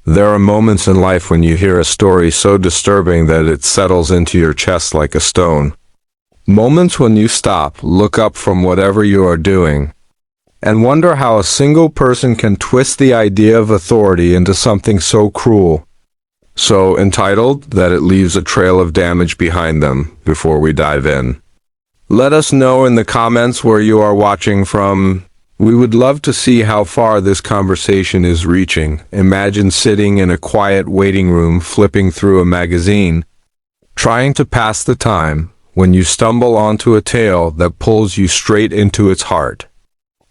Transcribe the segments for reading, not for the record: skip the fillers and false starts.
There are moments in life when you hear a story so disturbing that it settles into your chest like a stone. Moments when you stop, look up from whatever you are doing, and wonder how a single person can twist the idea of authority into something so cruel, so entitled that it leaves a trail of damage behind them. Before we dive in, let us know in the comments where you are watching from. We would love to see how far this conversation is reaching. Imagine sitting in a quiet waiting room flipping through a magazine, trying to pass the time, when you stumble onto a tale that pulls you straight into its heart.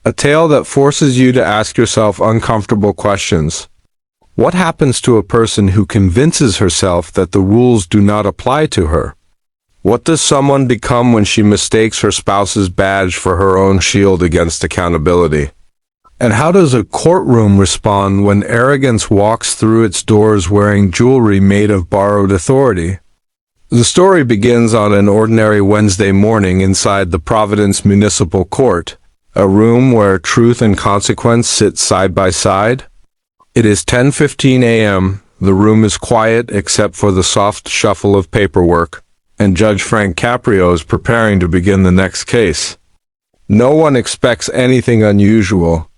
A tale that forces you to ask yourself uncomfortable questions. What happens to a person who convinces herself that the rules do not apply to her? What does someone become when she mistakes her spouse's badge for her own shield against accountability? And how does a courtroom respond when arrogance walks through its doors wearing jewelry made of borrowed authority? The story begins on an ordinary Wednesday morning inside the Providence Municipal Court, a room where truth and consequence sit side by side. It is 10:15 a.m. The room is quiet except for the soft shuffle of paperwork, and Judge Frank Caprio is preparing to begin the next case. No one expects anything unusual.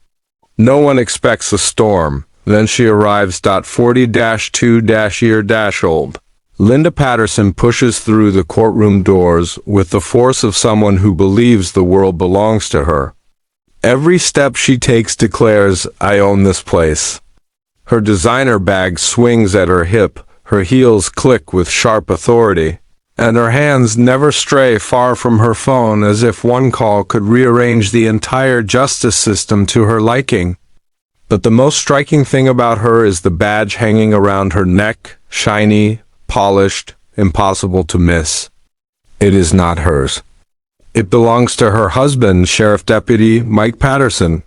No one expects a storm. Then she arrives. 40-2-year-old. Linda Patterson pushes through the courtroom doors with the force of someone who believes the world belongs to her. Every step she takes declares, "I own this place." Her designer bag swings at her hip, her heels click with sharp authority, and her hands never stray far from her phone, as if one call could rearrange the entire justice system to her liking. But the most striking thing about her is the badge hanging around her neck, shiny, polished, impossible to miss. It is not hers. It belongs to her husband, Sheriff Deputy Mike Patterson,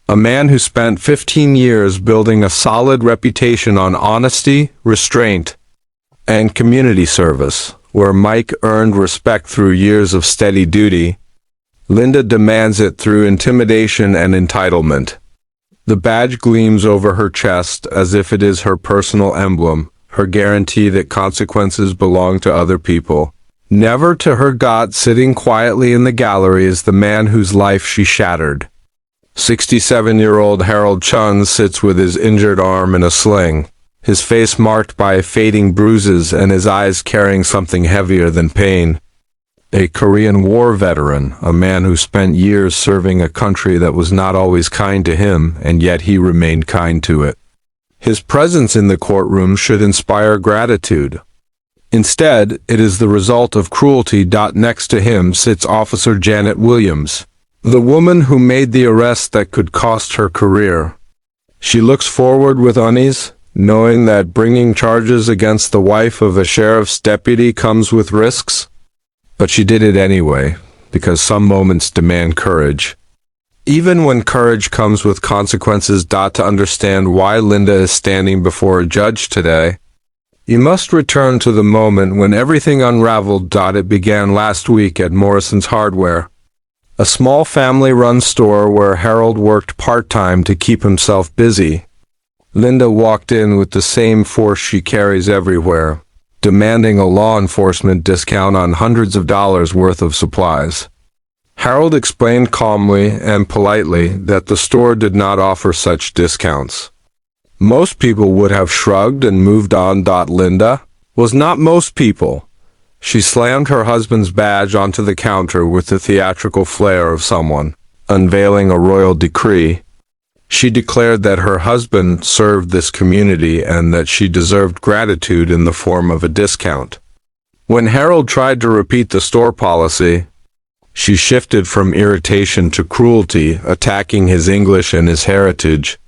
a man who spent 15 years building a solid reputation on honesty, restraint, and community service. Where Mike earned respect through years of steady duty, Linda demands it through intimidation and entitlement. The badge gleams over her chest as if it is her personal emblem, her guarantee that consequences belong to other people, never to her. God sitting quietly in the gallery is the man whose life she shattered. 67-year-old Harold Chun sits with his injured arm in a sling, his face marked by fading bruises and his eyes carrying something heavier than pain. A Korean War veteran, a man who spent years serving a country that was not always kind to him, and yet he remained kind to it. His presence in the courtroom should inspire gratitude. Instead, it is the result of cruelty. Next to him sits Officer Janet Williams, the woman who made the arrest that could cost her career. She looks forward with unease, knowing that bringing charges against the wife of a sheriff's deputy comes with risks. But she did it anyway, because some moments demand courage, even when courage comes with consequences. To understand why Linda is standing before a judge today, you must return to the moment when everything unraveled. It began last week at Morrison's Hardware, a small family-run store where Harold worked part-time to keep himself busy. Linda walked in with the same force she carries everywhere, demanding a law enforcement discount on hundreds of dollars worth of supplies. Harold explained calmly and politely that the store did not offer such discounts. Most people would have shrugged and moved on. Linda was not most people. She slammed her husband's badge onto the counter with the theatrical flair of someone unveiling a royal decree. She declared that her husband served this community and that she deserved gratitude in the form of a discount. When Harold tried to repeat the store policy, she shifted from irritation to cruelty, attacking his English and his heritage,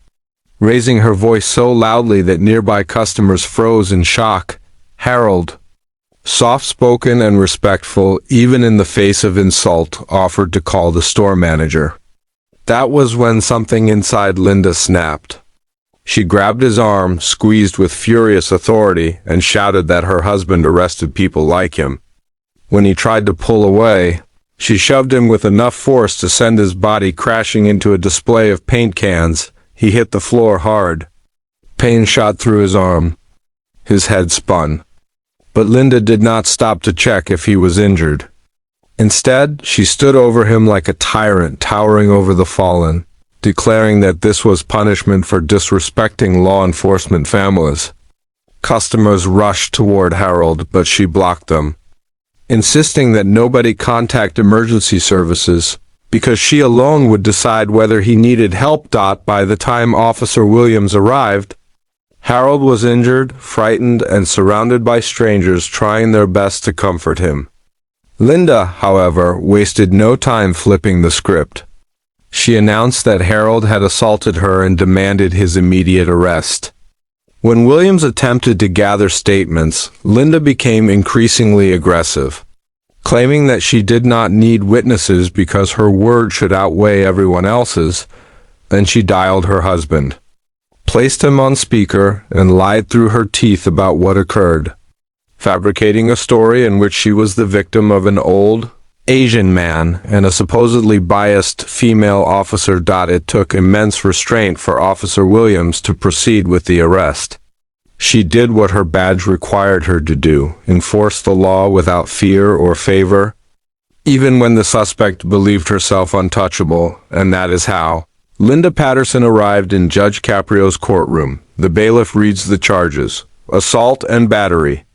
raising her voice so loudly that nearby customers froze in shock. Harold, soft-spoken and respectful even in the face of insult, offered to call the store manager. That was when something inside Linda snapped. She grabbed his arm, squeezed with furious authority, and shouted that her husband arrested people like him. When he tried to pull away, she shoved him with enough force to send his body crashing into a display of paint cans. He hit the floor hard. Pain shot through his arm. His head spun. But Linda did not stop to check if he was injured. Instead, she stood over him like a tyrant towering over the fallen, declaring that this was punishment for disrespecting law enforcement families. Customers rushed toward Harold, but she blocked them, insisting that nobody contact emergency services, because she alone would decide whether he needed help. By the time Officer Williams arrived, Harold was injured, frightened, and surrounded by strangers trying their best to comfort him. Linda, however, wasted no time flipping the script. She announced that Harold had assaulted her and demanded his immediate arrest. When Williams attempted to gather statements, Linda became increasingly aggressive, claiming that she did not need witnesses because her word should outweigh everyone else's. Then she dialed her husband, placed him on speaker, and lied through her teeth about what occurred, fabricating a story in which she was the victim of an old Asian man and a supposedly biased female officer. It took immense restraint for Officer Williams to proceed with the arrest. She did what her badge required her to do, enforce the law without fear or favor, even when the suspect believed herself untouchable, and that is how Linda Patterson arrived in Judge Caprio's courtroom. The bailiff reads the charges: assault and battery,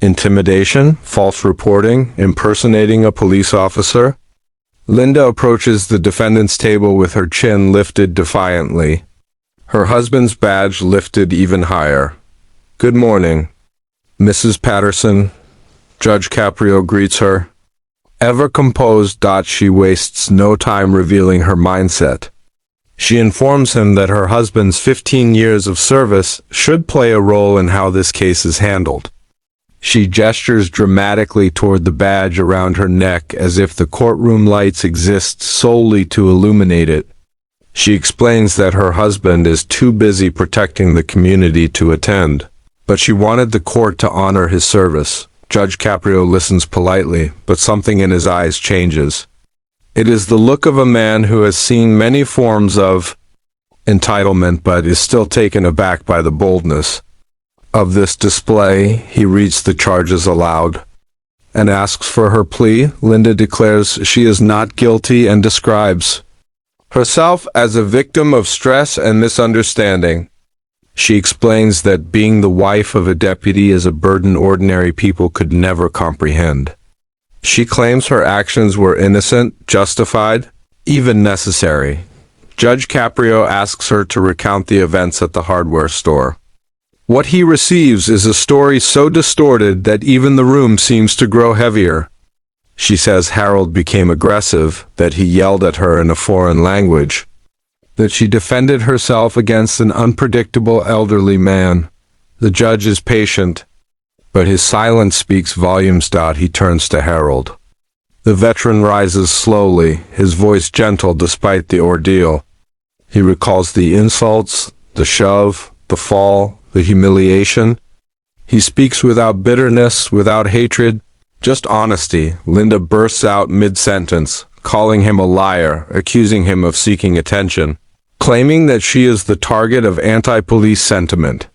intimidation, false reporting, impersonating a police officer. Linda approaches the defendant's table with her chin lifted defiantly, her husband's badge lifted even higher. "Good morning, Mrs. Patterson," Judge Caprio greets her. Ever composed, she wastes no time revealing her mindset. She informs him that her husband's 15 years of service should play a role in how this case is handled. She gestures dramatically toward the badge around her neck as if the courtroom lights exist solely to illuminate it. She explains that her husband is too busy protecting the community to attend, but she wanted the court to honor his service. Judge Caprio listens politely, but something in his eyes changes. It is the look of a man who has seen many forms of entitlement but is still taken aback by the boldness of this display. He reads the charges aloud and asks for her plea. Linda declares she is not guilty and describes herself as a victim of stress and misunderstanding. She explains that being the wife of a deputy is a burden ordinary people could never comprehend. She claims her actions were innocent, justified, even necessary. Judge Caprio asks her to recount the events at the hardware store. What he receives is a story so distorted that even the room seems to grow heavier. She says Harold became aggressive, that he yelled at her in a foreign language, that she defended herself against an unpredictable elderly man. The judge is patient, but his silence speaks volumes. He turns to Harold. The veteran rises slowly, his voice gentle despite the ordeal. He recalls the insults, the shove, the fall, the humiliation. He speaks without bitterness, without hatred, just honesty. Linda bursts out mid-sentence, calling him a liar, accusing him of seeking attention, claiming that she is the target of anti-police sentiment.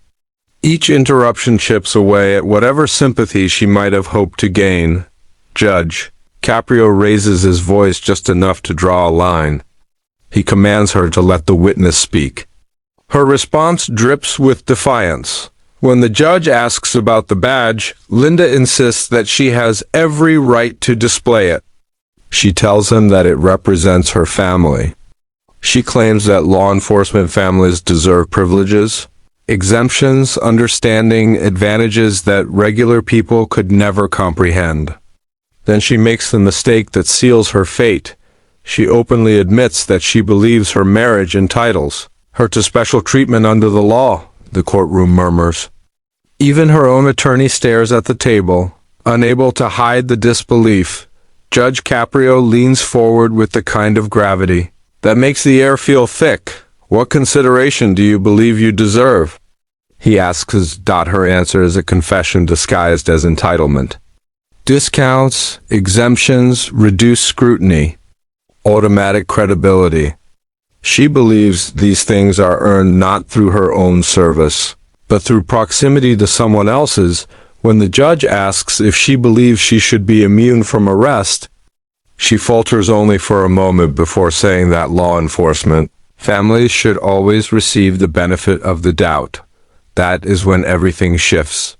Each interruption chips away at whatever sympathy she might have hoped to gain. Judge Caprio raises his voice just enough to draw a line. He commands her to let the witness speak. Her response drips with defiance. When the judge asks about the badge, Linda insists that she has every right to display it. She tells him that it represents her family. She claims that law enforcement families deserve privileges, exemptions, understanding, advantages that regular people could never comprehend. Then she makes the mistake that seals her fate. She openly admits that she believes her marriage entitles her to special treatment under the law. The courtroom murmurs. Even her own attorney stares at the table, unable to hide the disbelief. Judge Caprio leans forward with the kind of gravity that makes the air feel thick. "What consideration do you believe you deserve?" he asks. Her answer is a confession disguised as entitlement. Discounts, exemptions, reduced scrutiny, automatic credibility. She believes these things are earned not through her own service, but through proximity to someone else's. When the judge asks if she believes she should be immune from arrest, she falters only for a moment before saying that law enforcement families should always receive the benefit of the doubt. That is when everything shifts.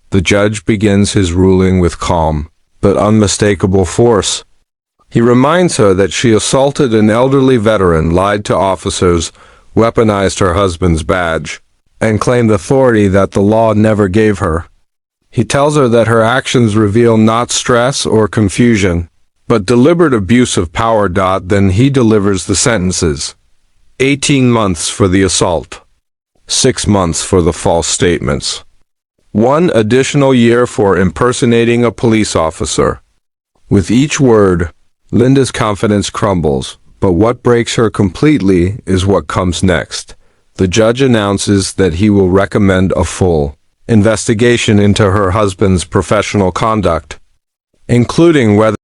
The judge begins his ruling with calm, but unmistakable force. He reminds her that she assaulted an elderly veteran, lied to officers, weaponized her husband's badge, and claimed authority that the law never gave her. He tells her that her actions reveal not stress or confusion, but deliberate abuse of power. Then he delivers the sentences. 18 months for the assault. 6 months for the false statements. 1 additional year for impersonating a police officer. With each word, Linda's confidence crumbles, but what breaks her completely is what comes next. The judge announces that he will recommend a full investigation into her husband's professional conduct, including whether